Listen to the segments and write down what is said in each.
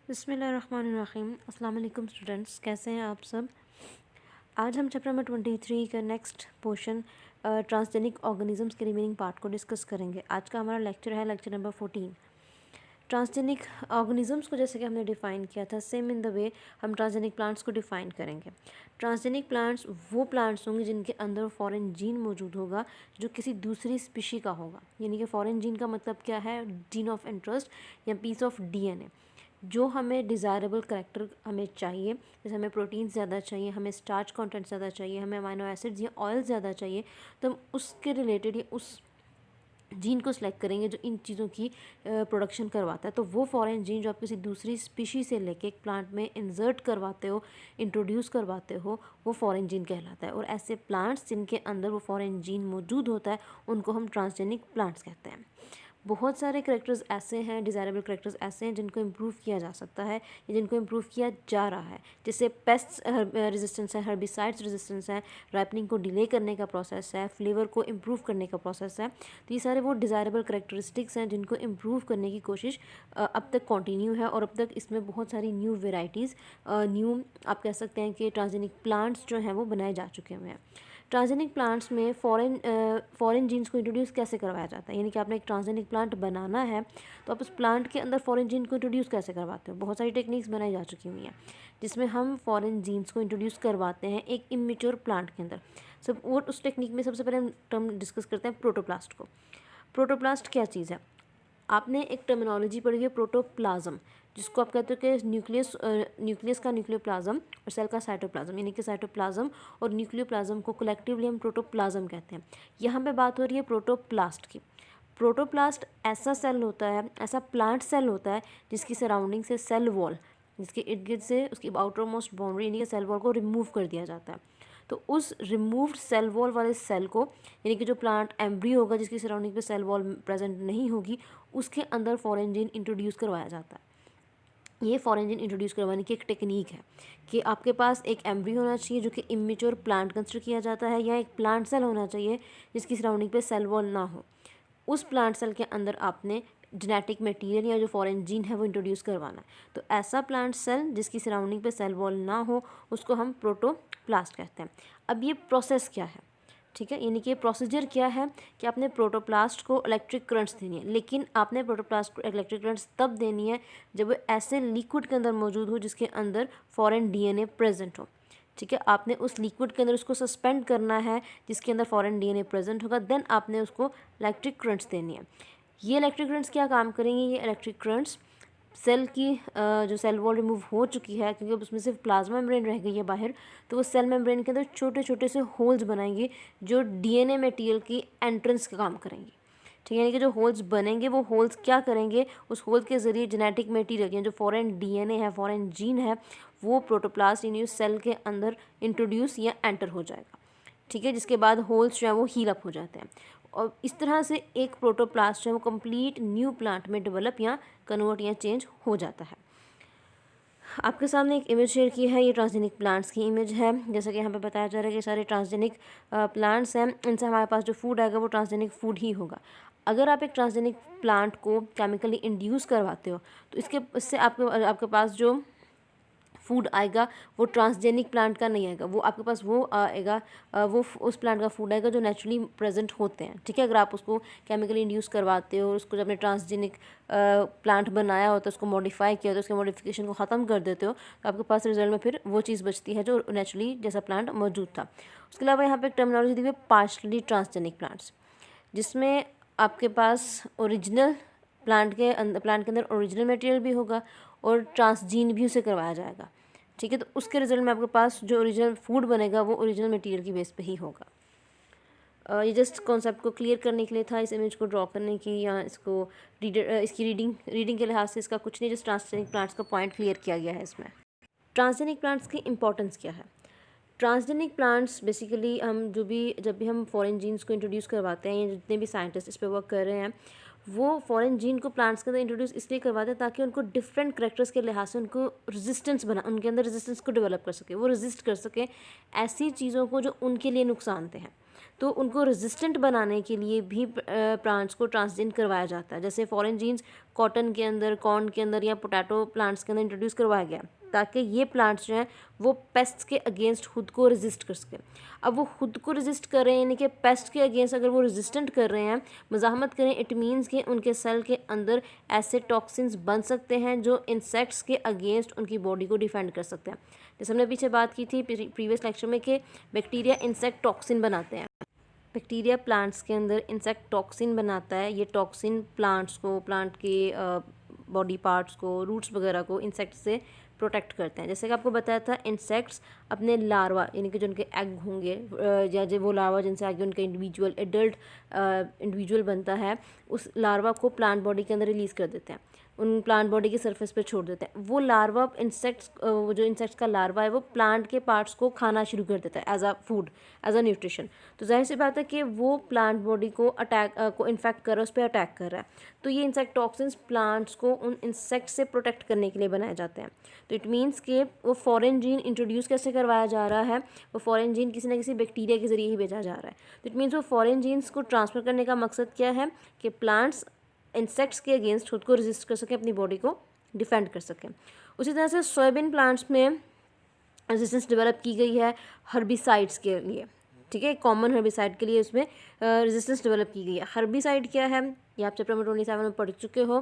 बिस्मिल्लाहिर्रहमानिर्रहीम। अस्सलाम वालेकुम स्टूडेंट्स, कैसे हैं आप सब। आज हम चैप्टर नंबर 23 का नेक्स्ट पोर्शन ट्रांसजेनिक ऑर्गेनिजम्स के रिमेनिंग पार्ट को डिस्कस करेंगे। आज का हमारा लेक्चर है लेक्चर नंबर 14। ट्रांसजेनिक ऑर्गेनिजम्स को जैसे कि हमने डिफ़ाइन किया था, सेम इन द वे हम ट्रांसजेनिक प्लांट्स को डिफ़ाइन करेंगे। ट्रांसजेनिक प्लांट्स वो प्लांट्स होंगे जिनके अंदर फॉरेन जीन मौजूद होगा जो किसी दूसरी स्पीशी का होगा। यानी कि फॉरेन जीन का मतलब क्या है, जीन ऑफ इंटरेस्ट या पीस ऑफ डीएनए जो हमें डिज़ायरेबल करैक्टर हमें चाहिए। जैसे हमें प्रोटीन ज़्यादा चाहिए, हमें स्टार्च कंटेंट ज़्यादा चाहिए, हमें अमाइनो एसिड्स या ऑयल ज़्यादा चाहिए, तो हम उसके रिलेटेड या उस जीन को सिलेक्ट करेंगे जो इन चीज़ों की प्रोडक्शन करवाता है। तो वो फॉरेन जीन जो आप किसी दूसरी स्पीशी से लेके एक प्लांट में इंसर्ट करवाते हो, इंट्रोड्यूस करवाते हो, वो फॉरेन जीन कहलाता है। और ऐसे प्लांट्स जिनके अंदर वो फॉरेन जीन मौजूद होता है उनको हम ट्रांसजेनिक प्लांट्स कहते हैं। बहुत सारे करेक्टर्स ऐसे हैं, डिज़ायरेबल करेक्टर्स ऐसे हैं जिनको इम्प्रूव किया जा सकता है या जिनको इम्प्रूव किया जा रहा है। जैसे पेस्ट रेजिस्टेंस है, हर्बिसाइड्स रेजिस्टेंस है, राइपनिंग को डिले करने का प्रोसेस है, फ्लेवर को इम्प्रूव करने का प्रोसेस है। तो ये सारे वो डिज़ायरेबल करेक्टरिस्टिक्स हैं जिनको इम्प्रूव करने की कोशिश अब तक कंटिन्यू है। और अब तक इसमें बहुत सारी न्यू वेराइटीज़, न्यू आप कह सकते हैं कि ट्रांसजेनिक प्लांट्स जो हैं वो बनाए जा चुके हुए हैं। ट्रांसजेनिक प्लांट्स में फॉरेन जीन्स को इंट्रोड्यूस कैसे करवाया जाता है, यानी कि आपने एक ट्रांसजेनिक प्लांट बनाना है तो आप उस प्लांट के अंदर फॉरेन जीन को इंट्रोड्यूस कैसे करवाते हो। बहुत सारी टेक्निक्स बनाई जा चुकी हुई हैं जिसमें हम फॉरेन जीन्स को इंट्रोड्यूस करवाते हैं एक इमेच्योर प्लांट के अंदर। सब और उस टेक्निक में सबसे पहले हम टर्म डिस्कस करते हैं प्रोटोप्लास्ट को। प्रोटोप्लास्ट क्या चीज़ है, आपने एक टर्मिनोलॉजी पढ़ी है प्रोटोप्लाज्म, जिसको आप कहते हो कि न्यूक्लियस का न्यूक्लियोप्लाज्म और सेल का साइटोप्लाज्म, यानी कि साइटोप्लाज्म और न्यूक्लियोप्लाज्म को कलेक्टिवली हम प्रोटोप्लाज्म कहते हैं। यहाँ पे बात हो रही है प्रोटोप्लास्ट की। प्रोटोप्लास्ट ऐसा सेल होता है, ऐसा प्लांट सेल होता है जिसकी सराउंडिंग से सेल वॉल, जिसके इर्द गिर्द से उसकी आउटर मोस्ट बाउंड्री यानी कि सेल वॉल को रिमूव कर दिया जाता है। तो उस रिमूव्ड सेल वॉल वाले सेल को, यानी कि जो प्लांट एम्ब्रियो होगा जिसकी सराउंडिंग पे सेल वॉल प्रेजेंट नहीं होगी, उसके अंदर फॉरेन जीन इंट्रोड्यूस करवाया जाता है। ये फॉरेन जीन इंट्रोड्यूस करवाने की एक टेक्निक है कि आपके पास एक एम्ब्रियो होना चाहिए जो कि इमेच्योर प्लांट कंसिडर किया जाता है, या एक प्लांट सेल होना चाहिए जिसकी सराउंडिंग पे सेल वॉल ना हो। उस प्लांट सेल के अंदर आपने जेनेटिक मटेरियल या जो फॉरेन जीन है वो इंट्रोड्यूस करवाना है। तो ऐसा प्लांट सेल जिसकी सराउंडिंग पे सेल वॉल ना हो उसको हम प्रोटोप्लास्ट कहते हैं। अब ये प्रोसेस क्या है, ठीक है, यानी कि प्रोसीजर क्या है कि आपने प्रोटोप्लास्ट को इलेक्ट्रिक करंट्स देनी है। लेकिन आपने प्रोटोप्लास्ट को इलेक्ट्रिक करंट्स तब देनी है जब वो ऐसे लिक्विड के अंदर मौजूद हो जिसके अंदर फॉरेन डीएनए प्रेजेंट हो। ठीक है, आपने उस लिक्विड के अंदर उसको सस्पेंड करना है जिसके अंदर फॉरेन डीएनए प्रेजेंट होगा, देन आपने उसको इलेक्ट्रिक करंट्स देनी है। ये इलेक्ट्रिक करंट्स क्या काम करेंगे, ये इलेक्ट्रिक करंट्स सेल की जो सेल वॉल रिमूव हो चुकी है, क्योंकि उसमें सिर्फ प्लाज्मा मेम्ब्रेन रह गई है बाहर, तो वो सेल मेम्ब्रेन के अंदर छोटे छोटे से होल्स बनाएंगे जो डीएनए मटेरियल की एंट्रेंस का काम करेंगे। ठीक है, यानी कि जो होल्स बनेंगे वो होल्स क्या करेंगे, उस होल के ज़रिए जेनेटिक मटेरियल जो फॉरेन डीएनए है, फॉरेन जीन है, वो प्रोटोप्लास्ट यानी सेल के अंदर इंट्रोड्यूस या एंटर हो जाएगा। ठीक है, जिसके बाद होल्स जो है वो हील अप हो जाते हैं और इस तरह से एक प्रोटोप्लास्ट जो है वो कंप्लीट न्यू प्लांट में डेवलप या कन्वर्ट या चेंज हो जाता है। आपके सामने एक इमेज शेयर की है, ये ट्रांसजेनिक प्लांट्स की इमेज है। जैसा कि यहाँ पे बताया जा रहा है कि सारे ट्रांसजेनिक प्लांट्स हैं, इनसे हमारे पास जो फूड आएगा वो ट्रांसजेनिक फूड ही होगा। अगर आप एक ट्रांसजेनिक प्लांट को केमिकली इंड्यूस करवाते हो तो इससे आपके पास जो फूड आएगा वो ट्रांसजेनिक प्लांट का नहीं आएगा, वो आपके पास वो आएगा, उस प्लांट का फूड आएगा जो नेचुरली प्रेजेंट होते हैं। ठीक है, अगर आप उसको केमिकली इंड्यूस करवाते हो, उसको जब आपने ट्रांसजेनिक प्लांट बनाया होता है, उसको मॉडिफाई किया होता है, उसके मॉडिफिकेशन को ख़त्म कर देते हो, तो आपके पास रिजल्ट में फिर वो चीज़ बचती है जो नेचुरली जैसा प्लांट मौजूद था। उसके अलावा यहाँ पर एक टर्मिनोलॉजी दी हुई है पार्शली ट्रांसजेनिक प्लांट्स, जिसमें आपके पास ओरिजिनल प्लांट के अंदर ओरिजिनल मटेरियल भी होगा और ट्रांसजीन भी उसे करवाया जाएगा। ठीक है, तो उसके रिजल्ट में आपके पास जो ओरिजिनल फूड बनेगा वो ओरिजिनल मटेरियल की बेस पे ही होगा। ये जस्ट कॉन्सेप्ट को क्लियर करने के लिए था, इस इमेज को ड्रॉ करने की, या इसको इसकी रीडिंग के लिहाज से इसका कुछ नहीं, जस्ट ट्रांसजेनिक प्लांट्स का पॉइंट क्लियर किया गया है इसमें। ट्रांसजेनिक प्लांट्स की इंपॉर्टेंस क्या है। ट्रांसजेनिक प्लांट्स बेसिकली जब भी हम फॉरेन जीन्स को इंट्रोड्यूस करवाते हैं, या जितने भी साइंटिस्ट इस पर वर्क कर रहे हैं वो फॉरेन जीन को प्लांट्स के अंदर इंट्रोड्यूस इसलिए करवाते हैं ताकि उनको डिफरेंट करेक्टर्स के लिहाज से उनको उनके अंदर रेजिस्टेंस को डेवलप कर सके, वो रेजिस्ट कर सके ऐसी चीज़ों को जो उनके लिए नुकसानदेह हैं। तो उनको रेजिस्टेंट बनाने के लिए भी प्लांट्स को ट्रांसजेन करवाया जाता है। जैसे फॉरेन जीन्स कॉटन के अंदर, कॉर्न के अंदर या पोटैटो प्लांट्स के अंदर इंट्रोड्यूस करवाया गया ताकि ये प्लांट्स जो हैं वो पेस्ट के अगेंस्ट खुद को रेजिस्ट कर सकें। अब वो खुद को रेजिस्ट कर रहे हैं, यानी कि पेस्ट के अगेंस्ट अगर वो रेजिस्टेंट कर रहे हैं, मज़ाहमत करें, इट मीन्स कि उनके सेल के अंदर ऐसे टॉक्सिन्स बन सकते हैं जो इंसेक्ट्स के अगेंस्ट उनकी बॉडी को डिफेंड कर सकते हैं। जैसे हमने पीछे बात की थी प्रीवियस लेक्चर में कि बैक्टीरिया इंसेक्ट टॉक्सिन बनाते हैं। बैक्टीरिया प्लांट्स के अंदर इंसेक्ट टॉक्सिन बनाता है। ये टॉक्सिन प्लांट्स को, प्लांट के बॉडी पार्ट्स को, रूट्स वगैरह को इंसेक्ट से प्रोटेक्ट करते हैं। जैसे कि आपको बताया था, इंसेक्ट्स अपने लार्वा यानी कि जो उनके एग होंगे या जो वो लार्वा जिनसे आगे उनका इंडिविजुअल एडल्ट इंडिविजुअल बनता है, उस लार्वा को प्लांट बॉडी के अंदर रिलीज़ कर देते हैं, उन प्लांट बॉडी की सरफेस पे छोड़ देते हैं। वो लार्वा इंसेक्ट्स, वो जो इंसेक्ट्स का लार्वा है वो प्लांट के पार्ट्स को खाना शुरू कर देता है as a food, as a nutrition. तो जाहिर सी बात है कि वो प्लांट बॉडी को को इन्फेक्ट कर रहा है, उस पर अटैक कर रहा है। तो ये इंसेक्ट टॉक्सिन्स प्लांट्स को उन इंसेक्ट से प्रोटेक्ट करने के लिए बनाए जाते हैं। तो इट मीन्स कि वो फॉरेन जीन इंट्रोड्यूस कैसे करवाया जा रहा है, वो फॉरेन जीन किसी ना किसी बैक्टीरिया के ज़रिए ही भेजा जा रहा है। तो इट मीन्स वो फॉरेन जीन्स को ट्रांसफ़र करने का मकसद क्या है कि प्लांट्स इंसेक्ट्स के अगेंस्ट खुद को रेजिस्ट कर सकें, अपनी बॉडी को डिफेंड कर सकें। उसी तरह से सोयाबीन प्लांट्स में रेजिस्टेंस डेवलप की गई है हर्बिसाइड्स के लिए, ठीक है, कॉमन हर्बिसाइड के लिए उसमें रेजिस्टेंस डेवलप की गई है। हर्बिसाइड क्या है, ये आप चैप्टर नंबर 27 में पढ़ चुके हो।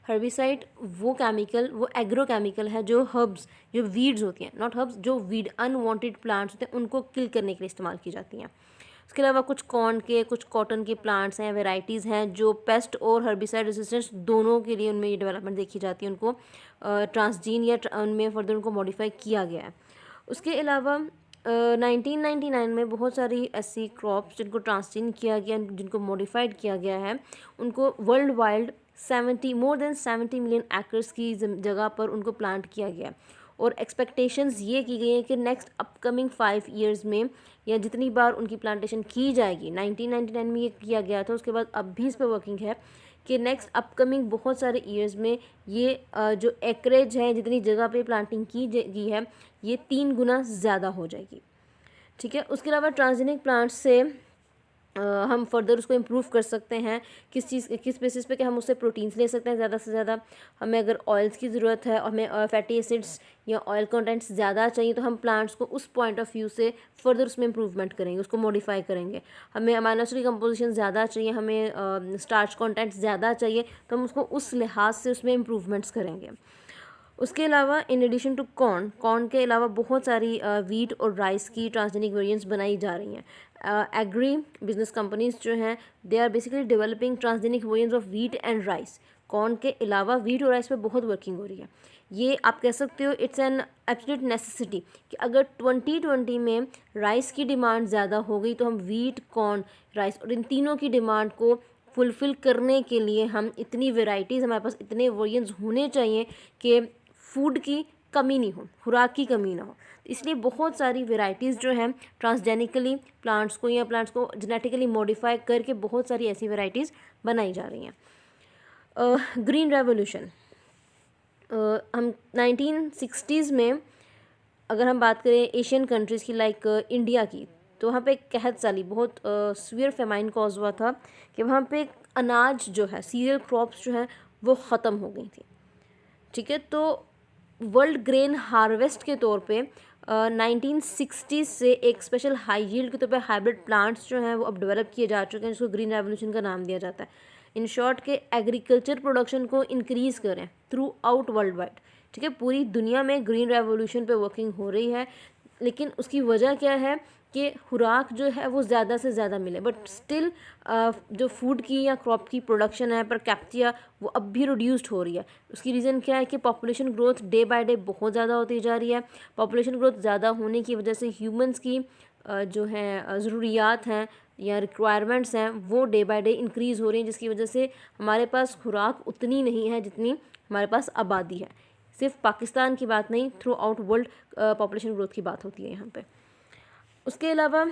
हर्बिसाइड वो केमिकल, वो एग्रो केमिकल है जो हर्ब्स, जो वीड्स होती हैं, नॉट हर्ब्स, जो वीड अनवांटेड प्लांट्स होते हैं उनको किल करने के लिए इस्तेमाल की जाती हैं। इसके अलावा कुछ कॉर्न के, कुछ कॉटन के प्लांट्स हैं, वेराइटीज़ हैं जो पेस्ट और हर्बिसाइड रेजिस्टेंस दोनों के लिए उनमें ये डेवलपमेंट देखी जाती है। उनको ट्रांसजीन या उनमें फर्दर उनको मॉडिफाई किया गया है। उसके अलावा 1999 में बहुत सारी ऐसी क्रॉप्स जिनको ट्रांसजीन किया गया, जिनको मॉडिफाइड किया गया है, उनको world wide more than 70 million acres की जगह पर उनको प्लांट किया गया। और एक्सपेक्टेशंस ये की गई हैं कि नेक्स्ट अपकमिंग 5 ईयर्स में या जितनी बार उनकी प्लांटेशन की जाएगी, 1999 में ये किया गया था, उसके बाद अब भी इस पर वर्किंग है कि नेक्स्ट अपकमिंग बहुत सारे ईयर्स में ये जो एकरेज है, जितनी जगह पे प्लांटिंग की गई है, ये 3 गुना ज़्यादा हो जाएगी, ठीक है। उसके अलावा ट्रांसजेनिक प्लांट्स से हम फर्दर उसको इम्प्रूव कर सकते हैं। किस बेसिस पे कि हम उससे प्रोटीन्स ले सकते हैं ज़्यादा से ज़्यादा। हमें अगर ऑयल्स की ज़रूरत है और हमें फैटी एसिड्स या ऑयल कंटेंट्स ज़्यादा चाहिए, तो हम प्लांट्स को उस पॉइंट ऑफ व्यू से फर्दर उसमें इम्प्रूवमेंट करेंगे, उसको मॉडिफाई करेंगे। हमें अमाइनो एसिड की कंपोजिशन ज़्यादा चाहिए, हमें स्टार्च कंटेंट्स ज़्यादा चाहिए, तो हम उसको उस लिहाज से उसमें इम्प्रूवमेंट्स करेंगे। उसके अलावा इन एडिशन टू कॉर्न के अलावा बहुत सारी वीट और राइस की ट्रांसजेनिक वेरिएंट्स बनाई जा रही हैं। एग्री बिजनेस कंपनीज जो हैं, they are basically developing transgenic variants of wheat and rice. Corn के अलावा वीट और राइस पे बहुत वर्किंग हो रही है। ये आप कह सकते हो इट्स एन एब्सोल्यूट नेसेसिटी कि अगर 2020 में राइस की डिमांड ज़्यादा हो गई तो हम वीट, कॉर्न, राइस और इन तीनों की डिमांड को फुलफ़िल करने के लिए हम इतनी वेराइटीज़, हमारे पास इतने वेरिएंट्स होने चाहिए कि फूड की कमी नहीं हो, खुराक की कमी ना हो। इसलिए बहुत सारी वेराइटीज़ जो हैं ट्रांसजेनिकली प्लांट्स को या प्लांट्स को जेनेटिकली मॉडिफाई करके बहुत सारी ऐसी वेराइटीज़ बनाई जा रही हैं। ग्रीन रेवोल्यूशन, हम 1960s में अगर हम बात करें एशियन कंट्रीज़ की, लाइक इंडिया की, तो वहाँ पे एक कहत साली बहुत सीवियर फेमाइन कॉज हुआ था कि वहाँ पे अनाज जो है, सीरियल क्रॉप्स जो हैं वो ख़त्म हो गई थी, ठीक है। तो वर्ल्ड ग्रेन हार्वेस्ट के तौर पे 1960s से एक स्पेशल हाई यील्ड के तौर पे हाइब्रिड प्लांट्स जो हैं वो अब डेवलप किए जा चुके हैं, जिसको ग्रीन रेवोल्यूशन का नाम दिया जाता है। इन शॉर्ट के एग्रीकल्चर प्रोडक्शन को इंक्रीज़ करें थ्रू आउट वर्ल्ड वाइड, ठीक है। पूरी दुनिया में ग्रीन रेवोल्यूशन पे वर्किंग हो रही है, लेकिन उसकी वजह क्या है कि खुराक जो है वो ज़्यादा से ज़्यादा मिले, बट स्टिल जो फूड की या क्रॉप की प्रोडक्शन है पर कैप्चा वो अब भी रिड्यूस्ड हो रही है। उसकी रीज़न क्या है कि population growth day by day बहुत ज़्यादा होती जा रही है। पॉपुलेशन ग्रोथ ज़्यादा होने की वजह से ह्यूमंस की जो हैं ज़रूरियात हैं या रिक्वायरमेंट्स हैं वो डे बाय डे इंक्रीज़ हो रही हैं, जिसकी वजह से हमारे पास खुराक उतनी नहीं है जितनी हमारे पास आबादी है। सिर्फ पाकिस्तान की बात नहीं, through out world population growth की बात होती है यहाँ पे। उसके अलावा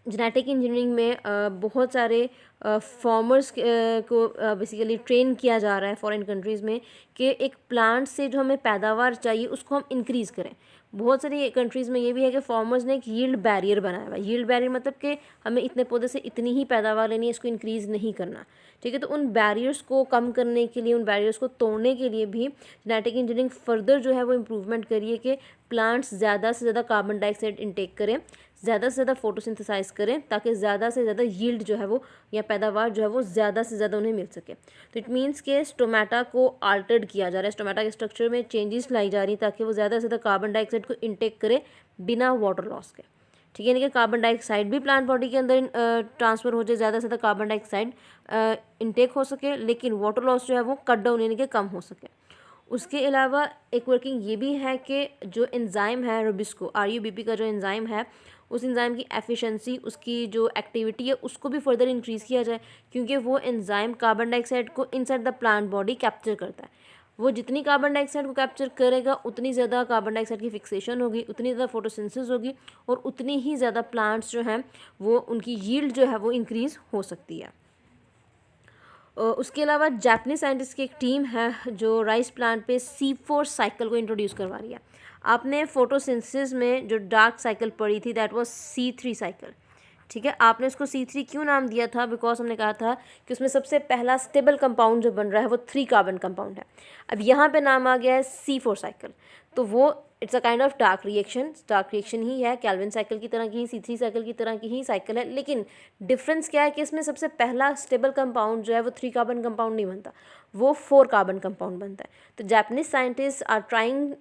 जेनेटिक इंजीनियरिंग में बहुत सारे फार्मर्स को बेसिकली ट्रेन किया जा रहा है फॉरेन कंट्रीज़ में कि एक प्लांट से जो हमें पैदावार चाहिए उसको हम इंक्रीज़ करें। बहुत सारी कंट्रीज़ में ये भी है कि फार्मर्स ने एक यील्ड बैरियर बनाया हुआ है। यील्ड बैरियर मतलब कि हमें इतने पौधे से इतनी ही पैदावार लेनी है, इसको इंक्रीज़ नहीं करना। ठीक है, तो उन बैरियर्स को कम करने के लिए, उन बैरियर्स को तोड़ने के लिए भी जेनेटिक इंजीनियरिंग फर्दर जो है वो इम्प्रूवमेंट करिए कि प्लांट्स ज़्यादा से ज़्यादा कार्बन डाइऑक्साइड इंटेक करें, ज़्यादा से ज़्यादा फोटोसिंथेसाइज करें, ताकि ज़्यादा से ज़्यादा यील्ड जो है वो या पैदावार जो है वो ज़्यादा से ज़्यादा उन्हें मिल सके। तो इट मीन्स के स्टोमेटा को आल्टर्ड किया जा रहा है, स्टोमेटा के स्ट्रक्चर में चेंजेस लाई जा रही ताकि वो ज़्यादा से ज़्यादा कार्बन डाइऑक्साइड को इंटेक करे बिना वाटर लॉस के। ठीक है, यानी कि कार्बन डाइऑक्साइड भी प्लांट बॉडी के अंदर ट्रांसफ़र हो जाए, ज़्यादा से ज़्यादा कार्बन डाइऑक्साइड इंटेक हो सके, लेकिन वाटर लॉस जो है वो कट डाउन यानी कि कम हो सके। उसके अलावा एक वर्किंग ये भी है कि जो एंजाइम है रुबिस्को, RUBP का जो एंजाइम है, उस एंजाइम की एफिशिएंसी, उसकी जो एक्टिविटी है उसको भी फर्दर इंक्रीज़ किया जाए, क्योंकि वो एंजाइम कार्बन डाइऑक्साइड को inside the plant body capture करता है। वो जितनी कार्बन डाइऑक्साइड को कैप्चर करेगा उतनी ज़्यादा कार्बन डाइऑक्साइड की फिक्सेशन होगी, उतनी ज़्यादा फोटोसिंथेसिस होगी और उतनी ही ज़्यादा प्लांट्स जो हैं वो उनकी यील्ड जो है वो इंक्रीज़ हो सकती है। उसके अलावा जापानीज साइंटिस्ट की एक टीम है जो राइस प्लांट पे C4 साइकिल को इंट्रोड्यूस करवा रही है। आपने फोटोसिंथेसिस में जो डार्क साइकिल पढ़ी थी दैट वाज C3 साइकिल। ठीक है, आपने उसको C3 क्यों नाम दिया था? बिकॉज हमने कहा था कि उसमें सबसे पहला स्टेबल कंपाउंड जो बन रहा है वो 3 कार्बन कंपाउंड है। अब यहाँ पे नाम आ गया है C4 साइकिल, तो वो it's a kind of dark reaction ही है, कैल्विन साइकिल की तरह की ही, C3 साइकिल की तरह की ही साइकिल है। लेकिन डिफरेंस क्या है कि इसमें सबसे पहला स्टेबल कंपाउंड जो है वो 3 कार्बन कंपाउंड नहीं बनता, वो 4 कार्बन कंपाउंड बनता है। तो जापानीज साइंटिस्ट आर ट्राइंग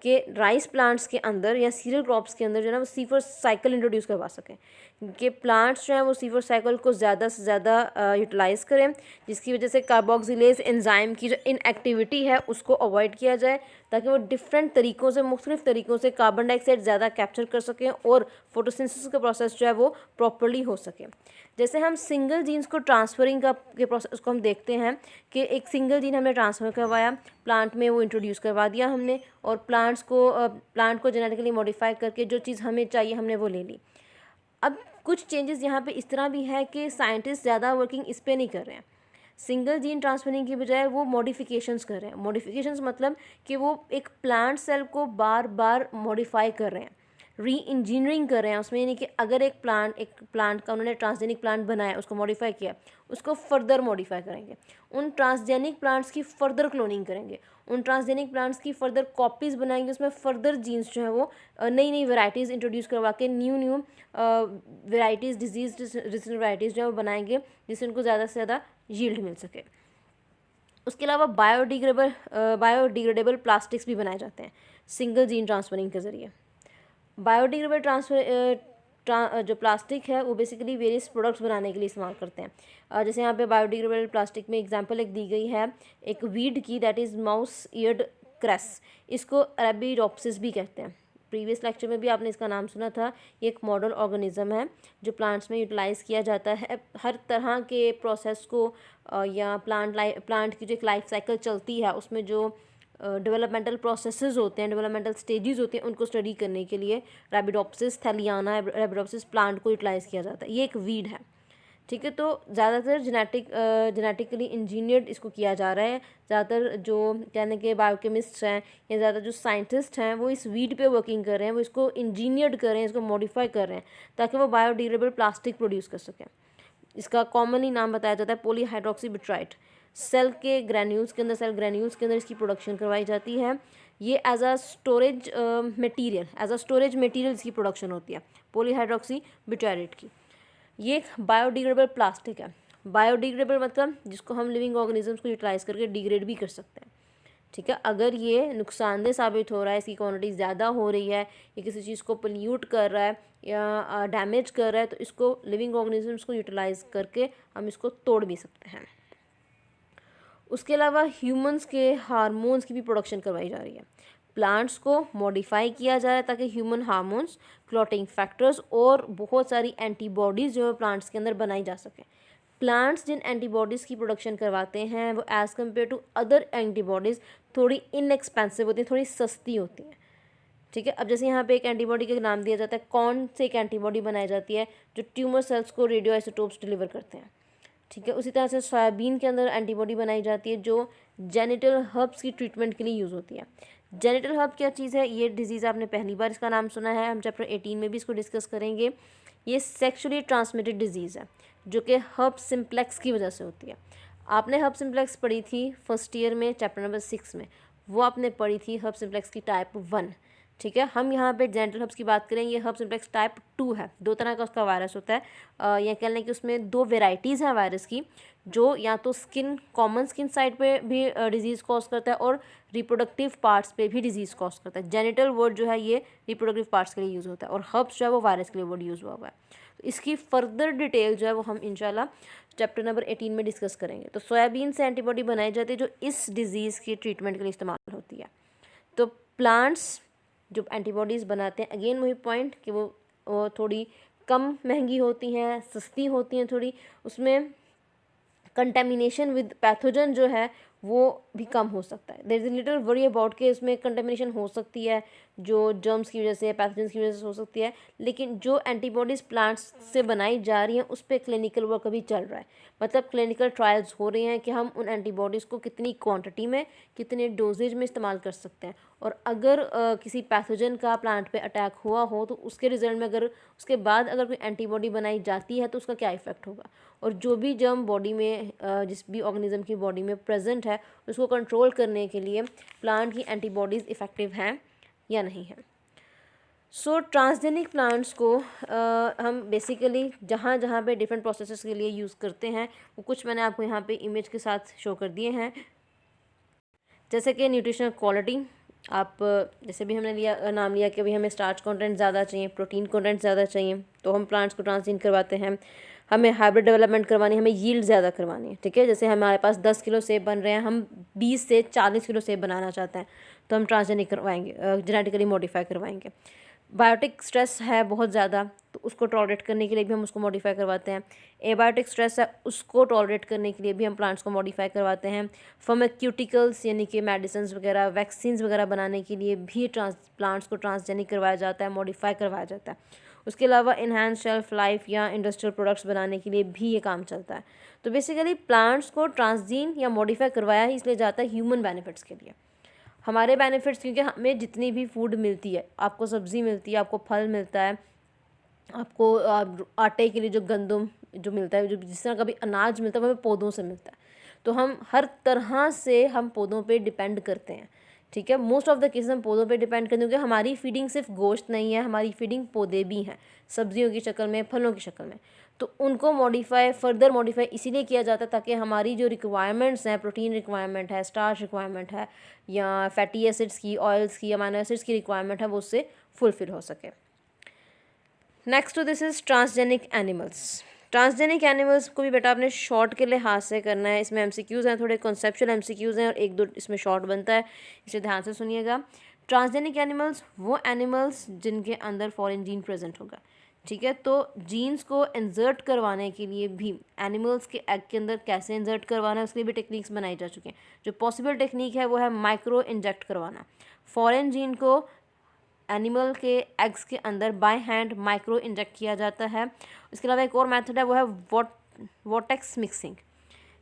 के राइस प्लांट्स के अंदर या सीरियल क्रॉप्स के अंदर जो है ना वो C4 साइकिल इंट्रोड्यूस करवा सकें, कि प्लांट्स जो हैं वो C4 साइकिल को ज़्यादा से ज़्यादा यूटिलाइज़ करें, जिसकी वजह से कार्बोक्सिलेज एंजाइम की जो इनएक्टिविटी है उसको अवॉइड किया जाए, ताकि वो डिफरेंट तरीक़ों से, मुख्तलिफ तरीक़ों से कार्बन डाइऑक्साइड ज़्यादा कैप्चर कर सकें और फोटोसिंथेसिस का प्रोसेस जो है वो प्रॉपर्ली हो सके। जैसे हम सिंगल जीन्स को ट्रांसफरिंग का के प्रोसेस को हम देखते हैं कि एक सिंगल जीन हमने ट्रांसफ़र करवाया, प्लांट में वो इंट्रोड्यूस करवा दिया हमने, और प्लांट को जेनेटिकली मॉडिफाई करके जो चीज़ हमें चाहिए हमने वो ले ली। अब कुछ चेंजेस यहाँ पे इस तरह भी है कि साइंटिस्ट ज़्यादा वर्किंग इस पे नहीं कर रहे हैं, सिंगल जीन ट्रांसफरिंग की बजाय वो मॉडिफिकेशंस कर रहे हैं। मॉडिफिकेशंस मतलब कि वो एक प्लांट सेल को बार बार मॉडिफाई कर रहे हैं, री इंजीनियरिंग कर रहे हैं उसमें, यानी कि अगर एक प्लांट का उन्होंने ट्रांसजेनिक प्लांट बनाया, उसको मॉडिफाई किया, उसको फर्दर मॉडिफाई करेंगे, उन ट्रांसजेनिक प्लांट्स की फर्दर क्लोनिंग करेंगे, उन ट्रांसजेनिक प्लांट्स की फर्दर कॉपीज़ बनाएंगे, उसमें फर्दर जीन्स जो है वो नई नई वेराइटीज़ इंट्रोड्यूस करवा के new varieties, disease resistant varieties जो है वो बनाएंगे, जिससे उनको ज़्यादा से ज़्यादा यील्ड मिल सके। उसके अलावा बायोडिग्रेडेबल प्लास्टिक्स भी बनाए जाते हैं सिंगल जीन ट्रांसफरिंग के ज़रिए। बायोडिग्रेडेबल जो प्लास्टिक है वो बेसिकली वेरियस प्रोडक्ट्स बनाने के लिए इस्तेमाल करते हैं। जैसे यहाँ पे बायोडिग्रेडेबल प्लास्टिक में एग्जांपल एक दी गई है एक वीड की, that is mouse eared cress, इसको अरेबिडोप्सिस भी कहते हैं। प्रीवियस लेक्चर में भी आपने इसका नाम सुना था। ये एक मॉडल ऑर्गेनिज्म है जो प्लांट्स में यूटिलाइज़ किया जाता है हर तरह के प्रोसेस को, या प्लांट की जो एक लाइफ साइकिल चलती है उसमें जो डेवलपमेंटल प्रोसेसेस होते हैं, डेवलपमेंटल स्टेजेस होते हैं, उनको स्टडी करने के लिए रैबिडोप्सिस थैलियाना रैबिडोप्सिस प्लांट को यूटिलाइज़ किया जाता है। ये एक वीड है। ठीक है, तो ज़्यादातर जेनेटिकली इंजीनियर्ड इसको किया जा रहा है। ज़्यादातर जो कहने के बायोकेमिस्ट हैं या ज़्यादा जो साइंटिस्ट हैं वो इस वीड पे वर्किंग कर रहे हैं, वो इसको इंजीनियर्ड कर रहे हैं, इसको मॉडिफाई कर रहे हैं ताकि वो बायोडिग्रेडेबल प्लास्टिक प्रोड्यूस कर सकें। इसका कॉमनली नाम बताया जाता है पॉलीहाइड्रोक्सीबिट्राइट। सेल ग्रेन्यूल्स के अंदर इसकी प्रोडक्शन करवाई जाती है। ये एज अ स्टोरेज मटेरियल इसकी प्रोडक्शन होती है पॉलीहाइड्रोक्सीबिट्राइट की। ये एक बायोडिग्रेडेबल प्लास्टिक है। बायोडिग्रेडेबल मतलब जिसको हम लिविंग ऑर्गेनिजम्स को यूटिलाइज करके डिग्रेड भी कर सकते हैं। ठीक है, अगर ये नुकसानदेह साबित हो रहा है, इसकी क्वांटिटी ज़्यादा हो रही है, या किसी चीज़ को पोल्यूट कर रहा है या डैमेज कर रहा है, तो इसको लिविंग ऑर्गेनिजम्स को यूटिलाइज करके हम इसको तोड़ भी सकते हैं। उसके अलावा ह्यूमंस के हार्मोन्स की भी प्रोडक्शन करवाई जा रही है। प्लांट्स को मॉडिफाई किया जा रहा है ताकि ह्यूमन हार्मोन्स, क्लॉटिंग फैक्टर्स और बहुत सारी एंटीबॉडीज़ जो है प्लांट्स के अंदर बनाई जा सकें। प्लांट्स जिन एंटीबॉडीज़ की प्रोडक्शन करवाते हैं वो as compare to other antibodies थोड़ी इनएक्सपेंसिव होती हैं, थोड़ी सस्ती होती हैं। ठीक है। अब जैसे यहाँ पे एक एंटीबॉडी का नाम दिया जाता है, कौन से एक एंटीबॉडी बनाई जाती है जो ट्यूमर सेल्स को रेडियो आइसोटोप्स डिलीवर करते हैं, ठीक है। उसी तरह से सोयाबीन के अंदर एंटीबॉडी बनाई जाती है जो जेनिटल हर्ब्स की ट्रीटमेंट के लिए यूज़ होती है। जेनिटल हर्ब क्या चीज़ है, ये डिजीज़ आपने पहली बार इसका नाम सुना है, हम चैप्टर 18 में भी इसको डिस्कस करेंगे। ये सेक्सुअली ट्रांसमिटेड डिजीज़ है जो कि हर्ब सिम्प्लेक्स की वजह से होती है। आपने हर्ब सिम्प्लेक्स पढ़ी थी फर्स्ट ईयर में चैप्टर नंबर 6 में, वो आपने पढ़ी थी हर्ब सिम्प्लेक्स की टाइप 1, ठीक है। हम यहाँ पे जेनिटल हर्ब्स की बात करें, ये हर्ब सिम्प्लेक्स टाइप 2 है। 2 तरह का उसका वायरस होता है, या कह लें कि उसमें 2 वेराइटीज़ हैं वायरस की, जो या तो कॉमन स्किन साइड पे भी डिजीज़ कॉज करता है और रिप्रोडक्टिव पार्ट्स पे भी डिजीज़ कॉज करता है। जेनिटल वर्ड जो है ये रिप्रोडक्टिव पार्ट्स के लिए यूज़ होता है और हर्ब्स जो है वो वायरस के लिए वर्ड यूज़ हुआ है। तो इसकी फर्दर डिटेल जो है वो हम इंशाल्लाह चैप्टर नंबर 18 में डिस्कस करेंगे। तो सोयाबीन से एंटीबॉडी बनाई जाती है जो इस डिज़ीज़ की ट्रीटमेंट के लिए इस्तेमाल होती है। तो प्लांट्स जो एंटीबॉडीज़ बनाते हैं, अगेन वही पॉइंट कि वो थोड़ी कम महंगी होती हैं, सस्ती होती हैं थोड़ी, उसमें कंटेमिनेशन विद पैथोजन जो है वो भी कम हो सकता है। There is little worry about के इसमें कंटेमिनेशन हो सकती है जो जर्म्स की वजह से, पैथोजन्स की वजह से हो सकती है, लेकिन जो एंटीबॉडीज़ प्लांट्स से बनाई जा रही हैं उस पर क्लिनिकल वर्क अभी चल रहा है। मतलब क्लिनिकल ट्रायल्स हो रहे हैं कि हम उन एंटीबॉडीज़ को कितनी क्वांटिटी में, कितने डोजेज में इस्तेमाल कर सकते हैं, और अगर किसी पैथोजन का प्लांट पे अटैक हुआ हो तो उसके रिजल्ट में अगर उसके बाद अगर कोई एंटीबॉडी बनाई जाती है तो उसका क्या इफ़ेक्ट होगा, और जो भी जर्म बॉडी में जिस भी ऑर्गेनिज्म की बॉडी में प्रेजेंट है उसको कंट्रोल करने के लिए प्लांट की एंटीबॉडीज़ इफ़ेक्टिव हैं या नहीं है। सो ट्रांसजेनिक प्लांट्स को हम बेसिकली जहाँ जहाँ पे डिफरेंट प्रोसेसेस के लिए यूज़ करते हैं वो कुछ मैंने आपको यहाँ पे इमेज के साथ शो कर दिए हैं। जैसे कि न्यूट्रिशनल क्वालिटी, आप जैसे भी हमने नाम लिया कि भाई हमें स्टार्च कंटेंट ज़्यादा चाहिए, प्रोटीन कंटेंट ज़्यादा चाहिए, तो हम प्लांट्स को ट्रांसजीन करवाते हैं। हमें हाइब्रिड डेवलपमेंट करवानी है, हमें यील्ड ज़्यादा करवानी है, ठीक है। जैसे हमारे पास 10 किलो सेब बन रहे हैं, हम 20 से 40 किलो सेब बनाना चाहते हैं, तो हम ट्रांसजेनिक करवाएंगे, जेनेटिकली मॉडिफाई करवाएंगे। बायोटिक स्ट्रेस है बहुत ज़्यादा, तो उसको टॉलरेट करने के लिए भी हम उसको मॉडिफाई करवाते हैं। एबायोटिक स्ट्रेस है, उसको टॉलरेट करने के लिए भी हम प्लांट्स को मॉडिफाई करवाते हैं। फार्मास्यूटिकल्स यानी कि मेडिसिन वगैरह, वैक्सीन्स वगैरह बनाने के लिए भी प्लांट्स को ट्रांसजेनिक करवाया जाता है, मॉडिफाई करवाया जाता है। उसके अलावा इन्हांस शेल्फ लाइफ या इंडस्ट्रियल प्रोडक्ट्स बनाने के लिए भी ये काम चलता है। तो बेसिकली प्लांट्स को ट्रांसजीन या मॉडिफाई करवाया ही इसलिए जाता है ह्यूमन बेनिफिट्स के लिए, हमारे बेनिफिट्स, क्योंकि हमें जितनी भी फूड मिलती है, आपको सब्ज़ी मिलती है, आपको फल मिलता है, आपको आटे के लिए जो गंदम जो मिलता है, जो जिस तरह का भी अनाज मिलता है वो हमें पौधों से मिलता है। तो हम हर तरह से हम पौधों पे डिपेंड करते हैं, ठीक है। मोस्ट ऑफ द केसेस हम पौधों पे डिपेंड करते हैं, क्योंकि हमारी फीडिंग सिर्फ गोश्त नहीं है, हमारी फीडिंग पौधे भी हैं, सब्जियों की शक्ल में, फलों की शक्ल में। तो उनको फर्दर मॉडिफाई इसीलिए किया जाता है ताकि हमारी जो रिक्वायरमेंट्स हैं, प्रोटीन रिक्वायरमेंट है, स्टार्च रिक्वायरमेंट है, या फैटी एसिड्स की, ऑयल्स की, अमाइनो एसिड्स की रिक्वायरमेंट है, वो उससे फुलफिल हो सके। Next to this is transgenic animals. Transgenic animals को भी बेटा आपने शॉर्ट के लिहाज से करना है। इसमें एमसीक्यूज़ हैं, थोड़े कॉन्सेप्चुअल एमसीक्यूज़ हैं और एक दो इसमें शॉर्ट बनता है, इसे ध्यान से सुनिएगा। ट्रांसजेनिक एनिमल्स वो एनिमल्स जिनके अंदर फॉरेन जीन प्रेजेंट होगा, ठीक है। तो जीन्स को इंसर्ट करवाने के लिए भी, एनिमल्स के एग के अंदर कैसे इंसर्ट करवाना है उसके लिए भी टेक्निक्स बनाई जा चुकी हैं। जो पॉसिबल टेक्निक है वो है माइक्रो इंजेक्ट करवाना। फॉरेन जीन को एनिमल के एग्स के अंदर बाय हैंड माइक्रो इंजेक्ट किया जाता है। इसके अलावा एक और मेथड है, वो है वोटेक्स मिक्सिंग।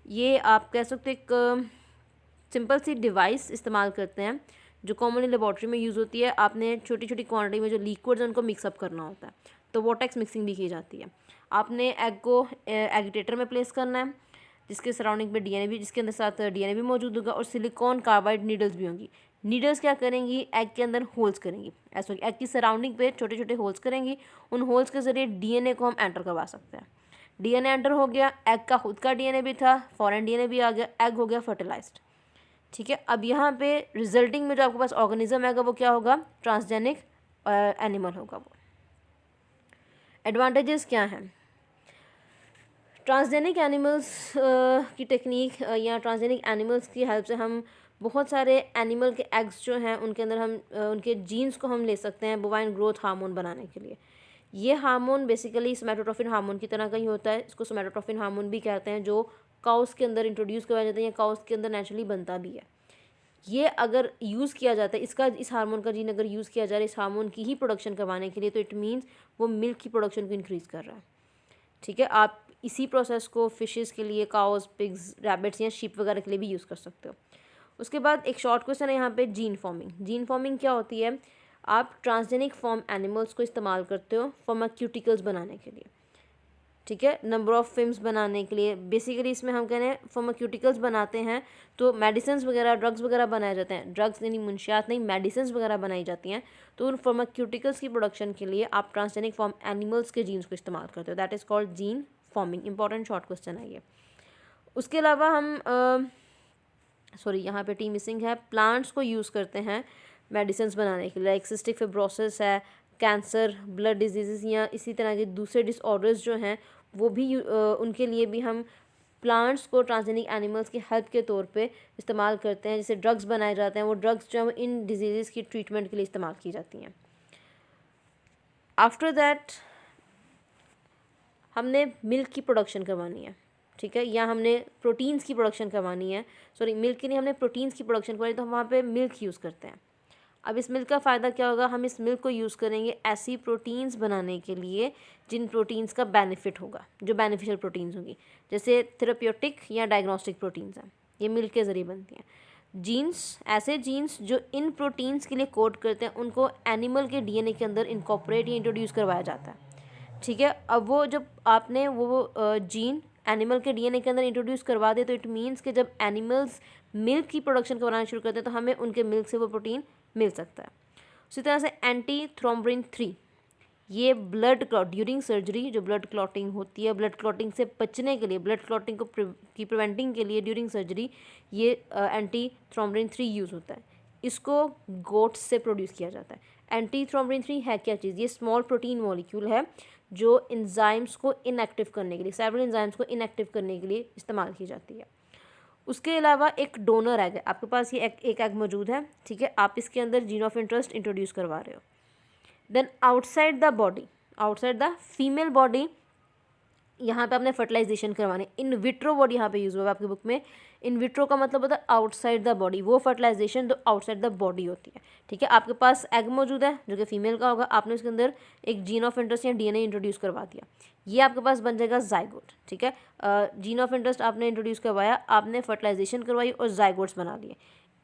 ये आप कह सकते एक सिंपल सी डिवाइस इस्तेमाल करते हैं जो कॉमनली लेबॉर्ट्री में यूज़ होती है। आपने छोटी छोटी क्वांटिटी में जो लिक्विड्स हैं उनको मिक्सअप करना होता है, तो वोटेक्स मिक्सिंग भी की जाती है। आपने एग को एगिटेटर में प्लेस करना है, जिसके सराउंडिंग पे डीएनए भी, जिसके अंदर साथ डीएनए भी मौजूद होगा, और सिलिकॉन कार्बाइड नीडल्स भी होंगी। नीडल्स क्या करेंगी, एग के अंदर होल्स करेंगी, ऐसा एग की सराउंडिंग पे छोटे छोटे होल्स करेंगी। उन होल्स के ज़रिए डीएनए को हम एंटर करवा सकते हैं। डीएनए एंटर हो गया, एग का खुद का डीएनए भी था, फॉरेन डीएनए भी आ गया, एग हो गया फर्टिलाइज्ड, ठीक है। अब यहाँ पे रिजल्टिंग में जो आपके पास ऑर्गेनिज्म आएगा वो क्या होगा, ट्रांसजेनिक एनिमल होगा वो। एडवांटेजेस क्या हैं ट्रांसजेनिक एनिमल्स की टेक्निक या ट्रांसजेनिक एनिमल्स की हेल्प से हम बहुत सारे एनिमल के एग्स जो हैं उनके अंदर हम उनके जीन्स को हम ले सकते हैं बोवाइन ग्रोथ हार्मोन बनाने के लिए। ये हार्मोन बेसिकली सोमैटोट्रोपिन हार्मोन की तरह का ही होता है, इसको सोमैटोट्रोपिन हार्मोन भी कहते हैं, जो काउस के अंदर इंट्रोड्यूस करवाए जाते हैं या काउस के अंदर नेचुरली बनता भी है। ये अगर यूज़ किया जाता है, इस हार्मोन का जीन अगर यूज़ किया जा रहा है इस हार्मोन की ही प्रोडक्शन करवाने के लिए, तो इट मीन्स वो मिल्क की प्रोडक्शन को इंक्रीज़ कर रहा है। ठीक है, आप इसी प्रोसेस को फिशेस के लिए, काउस, पिग्स, रैबिट्स या शीप वगैरह के लिए भी यूज़ कर सकते हो। उसके बाद एक शॉर्ट क्वेश्चन है यहाँ पे, जीन फॉर्मिंग। जीन फॉर्मिंग क्या होती है? आप ट्रांसजेनिक फॉर्म एनिमल्स को इस्तेमाल करते हो फार्मास्यूटिकल्स बनाने के लिए। ठीक है, नंबर ऑफ़ फिल्म्स बनाने के लिए। बेसिकली इसमें हम कह रहे हैं फार्मास्यूटिकल्स बनाते हैं तो मेडिसिन वगैरह, ड्रग्स वगैरह बनाए जाते हैं। ड्रग्स यानी मुंशियात नहीं, मेडिसिन वगैरह बनाई जाती हैं। तो उन फार्मास्यूटिकल्स की प्रोडक्शन के लिए आप ट्रांसजेनिक फॉर्म एनिमल्स के जीन्स को इस्तेमाल करते हो। That is called gene forming. Important short question है ये। उसके अलावा हम यहाँ पे टी मिसिंग है, प्लांट्स को यूज़ करते हैं मेडिसिन बनाने के लिए। लाइक सिस्टिक फिब्रोसिस है, कैंसर, ब्लड डिजीज़ या इसी तरह के दूसरे डिसऑर्डर्स जो हैं वो भी उनके लिए भी हम प्लांट्स को ट्रांसजेनिक एनिमल्स की हेल्प के तौर पे इस्तेमाल करते हैं। जैसे ड्रग्स बनाए जाते हैं, वो ड्रग्स जो हैं इन डिजीज़ की ट्रीटमेंट के लिए इस्तेमाल की जाती हैं। आफ्टर दैट हमने मिल्क की प्रोडक्शन करवानी है। ठीक है, या हमने प्रोटीन्स की प्रोडक्शन करवानी है, सॉरी मिल्क की नहीं, हमने प्रोटीन्स की प्रोडक्शन करवानी, तो हम वहाँ पे मिल्क यूज़ करते हैं। अब इस मिल्क का फ़ायदा क्या होगा? हम इस मिल्क को यूज़ करेंगे ऐसी प्रोटीन्स बनाने के लिए जिन प्रोटीन्स का बेनिफिट होगा, जो बेनिफिशियल प्रोटीन्स होंगी, जैसे थेरेप्यूटिक या डायग्नोस्टिक प्रोटीन्स हैं, ये मिल्क के ज़रिए बनती हैं। जीन्स, ऐसे जीन्स जो इन प्रोटीन्स के लिए कोड करते हैं, उनको एनिमल के डीएनए के अंदर इनकॉर्पोरेट या इंट्रोड्यूस करवाया जाता है। ठीक है, अब वो जब आपने वो जीन एनिमल के डीएनए के अंदर इंट्रोड्यूस करवा दे, तो इट मीन्स कि जब एनिमल्स मिल्क की प्रोडक्शन करवाना शुरू करते हैं तो हमें उनके मिल्क से वो प्रोटीन मिल सकता है। उसी तरह से एंटी थ्रोम्बोलिन 3, ये ब्लड क्लॉट ड्यूरिंग सर्जरी, जो ब्लड क्लॉटिंग होती है, ब्लड क्लॉटिंग से बचने के लिए, ब्लड क्लॉटिंग को प्रिवेंटिंग के लिए ड्यूरिंग सर्जरी ये एंटी थ्रोम्बोलिन 3 यूज़ होता है। इसको गोट्स से प्रोड्यूस किया जाता है। एंटी थ्रोम्बोलिन 3 है क्या चीज़? ये स्मॉल प्रोटीन मॉलिक्यूल है जो इंजाइम्स को इनएक्टिव करने के लिए, सेवरल इंजाइम्स को इनएक्टिव करने के लिए इस्तेमाल की जाती है। उसके अलावा एक डोनर एग है, आपके पास ये एक एग मौजूद है। ठीक है, आप इसके अंदर जीन ऑफ इंटरेस्ट इंट्रोड्यूस करवा रहे हो। Then outside the body, outside the female body, यहाँ पे आपने फर्टिलाइजेशन करवाने। इन विट्रो वर्ड यहाँ पे यूज़ हुआ है आपकी बुक में। इन विट्रो का मतलब होता है आउटसाइड द बॉडी, वो फर्टिलाइजेशन जो आउटसाइड द बॉडी होती है। ठीक है, आपके पास एग मौजूद है जो कि फीमेल का होगा, आपने उसके अंदर एक जीन ऑफ इंटरेस्ट या डीएनए इंट्रोड्यूस करवा दिया, ये आपके पास बन जाएगा जाइगोट। ठीक है, जीन ऑफ इंटरेस्ट आपने इंट्रोड्यूस करवाया, आपने फर्टिलाइजेशन करवाई और जाइगोट्स बना लिए।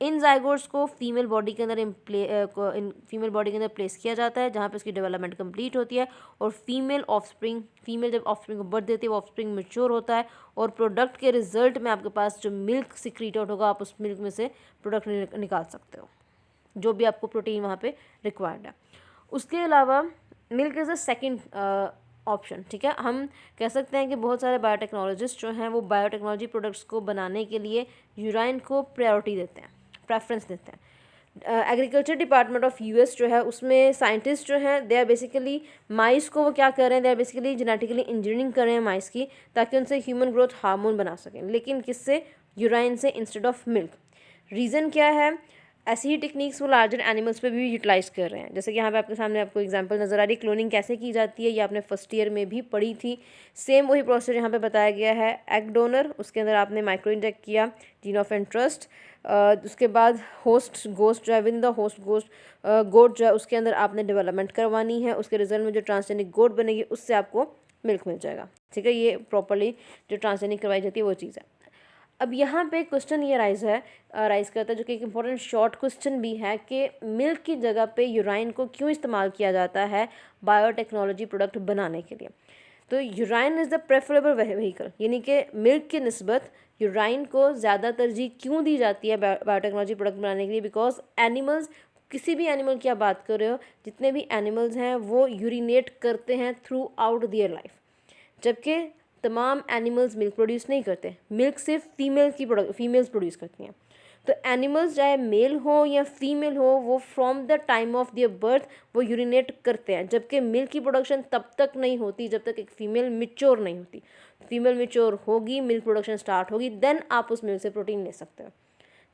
इन जाइगोट्स को फीमेल बॉडी के अंदर फीमेल बॉडी के अंदर प्लेस किया जाता है, जहाँ पे उसकी डेवलपमेंट कंप्लीट होती है और फीमेल जब ऑफस्प्रिंग को बर्थ देती है, वो ऑफस्प्रिंग मैच्योर होता है और प्रोडक्ट के रिजल्ट में आपके पास जो मिल्क सिक्रीट आउट होगा, आप उस मिल्क में से प्रोडक्ट निकाल सकते हो, जो भी आपको प्रोटीन वहाँ पे रिक्वायर्ड है। उसके अलावा milk is a second option. ठीक है, हम कह सकते हैं कि बहुत सारे बायोटेक्नोलॉजिस्ट जो हैं वो बायोटेक्नोलॉजी प्रोडक्ट्स को बनाने के लिए यूराइन को प्रायोरिटी देते हैं, प्रेफरेंस देते हैं। एग्रीकल्चर डिपार्टमेंट ऑफ यूएस जो है उसमें साइंटिस्ट जो हैं दे आर बेसिकली माइस को वो क्या कर रहे हैं, they are basically genetically engineering कर रहे हैं माइस की, ताकि उनसे ह्यूमन ग्रोथ हार्मोन बना सकें, लेकिन किससे? यूराइन से इंस्टेड ऑफ मिल्क। रीज़न क्या है? ऐसी ही टेक्निक्स वो लार्जर एनिमल्स पे भी यूटिलाइज़ कर रहे हैं। जैसे कि यहाँ पे आपके सामने आपको एग्जांपल नज़र आ रही है, क्लोनिंग कैसे की जाती है, ये आपने फर्स्ट ईयर में भी पढ़ी थी। सेम वही प्रोसेस यहाँ पे बताया गया है। एग डोनर, उसके अंदर आपने माइक्रो इंजेक्ट किया जीन ऑफ इंटरेस्ट, उसके बाद होस्ट गोस्ट जो है, विद द होस्ट गोट जो है उसके अंदर आपने डेवलपमेंट करवानी है, उसके रिजल्ट में जो ट्रांसजेनिक गोट बनेगी उससे आपको मिल्क मिल जाएगा। ठीक है, ये प्रॉपरली जो ट्रांसजेनिक करवाई जाती है वो चीज़ है। अब यहाँ पे क्वेश्चन ये राइज करता है, जो कि एक इम्पॉर्टेंट शॉर्ट क्वेश्चन भी है, कि मिल्क की जगह पे यूराइन को क्यों इस्तेमाल किया जाता है बायोटेक्नोलॉजी प्रोडक्ट बनाने के लिए। तो urine is the preferable vehicle, यानी कि मिल्क की निस्बत यूराइन को ज़्यादा तरजीह क्यों दी जाती है बायोटेक्नोलॉजी प्रोडक्ट बनाने के लिए? बिकॉज एनिमल्स, किसी भी एनिमल की आप बात कर रहे हो, जितने भी एनिमल्स हैं वो यूरिनेट करते हैं थ्रू आउट दियर लाइफ, जबकि तमाम एनिमल्स मिल्क प्रोड्यूस नहीं करते। मिल्क सिर्फ फीमेल्स प्रोड्यूस करती हैं। तो एनिमल्स चाहे मेल हो या फीमेल हो, वो from the time of their birth वो यूरिनेट करते हैं, जबकि मिल्क की प्रोडक्शन तब तक नहीं होती जब तक एक फ़ीमेल मिच्योर नहीं होती। फीमेल मिच्योर होगी, मिल्क प्रोडक्शन स्टार्ट होगी, देन आप उस मिल्क से प्रोटीन ले सकते हो।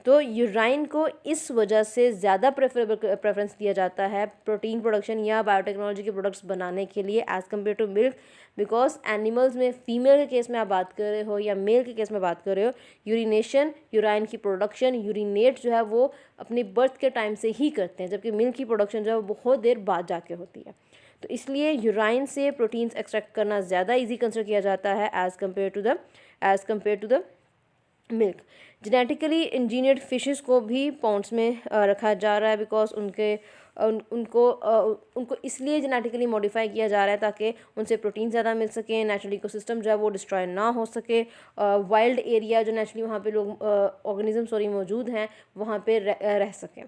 तो यूराइन को इस वजह से ज़्यादा प्रेफरेंस दिया जाता है प्रोटीन प्रोडक्शन या बायोटेक्नोलॉजी के प्रोडक्ट्स बनाने के लिए as compare to milk, because animals में फीमेल के केस में आप बात कर रहे हो या मेल के केस में बात कर रहे हो, यूरिनेशन, यूराइन की प्रोडक्शन, यूरिनेट जो है वो अपनी बर्थ के टाइम से ही करते हैं, जबकि मिल्क की प्रोडक्शन जो है वो बहुत देर बाद जाके होती है। तो इसलिए यूराइन से प्रोटीन्स एक्सट्रैक्ट करना ज़्यादा ईजी कंसिडर किया जाता है as compare to the milk. Genetically engineered fishes को भी पॉन्ड्स में रखा जा रहा है, बिकॉज उनको इसलिए जेनेटिकली मॉडिफाई किया जा रहा है ताकि उनसे प्रोटीन ज़्यादा मिल सके, नेचुरल इकोसिस्टम जो है वो डिस्ट्रॉय ना हो सके, वाइल्ड एरिया जो नेचुरली वहाँ पे लोग ऑर्गेनिज्म मौजूद हैं वहाँ पे रह सकें।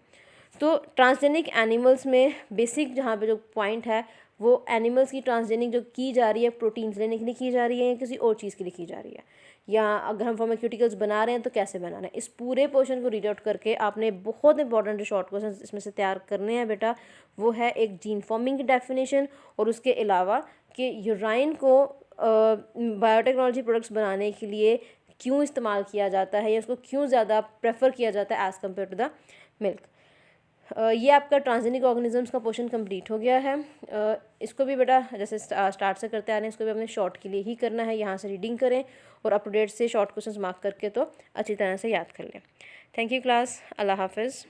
तो ट्रांसजेनिक एनिमल्स में बेसिक जहाँ पे जो पॉइंट है वो एनिमल्स की ट्रांसजेनिक जो की जा रही है प्रोटीन्स लेने के लिए की जा रही है या किसी और चीज़ के लिए की जा रही है, या अगर हम फार्मास्यूटिकल्स बना रहे हैं तो कैसे बनाना है। इस पूरे पोर्शन को रीड आउट करके आपने बहुत इंपॉर्टेंट जो शॉर्ट क्वेश्चन इसमें से तैयार करने हैं बेटा, वो है एक जीन फॉर्मिंग की डेफिनेशन, और उसके अलावा कि यूराइन को बायोटेक्नोलॉजी प्रोडक्ट्स बनाने के लिए क्यों इस्तेमाल किया जाता है या उसको क्यों ज़्यादा प्रेफर किया जाता है as compare to the milk. ये आपका ट्रांसजेनिक ऑर्गेनिजम्स का पोर्शन कंप्लीट हो गया है। इसको भी बेटा जैसे स्टार्ट से करते आ रहे हैं, इसको भी अपने शॉर्ट के लिए ही करना है, यहाँ से रीडिंग करें और अप टू डेट से शॉर्ट क्वेश्चंस मार्क करके तो अच्छी तरह से याद कर लें। थैंक यू क्लास, अल्लाह हाफिज़।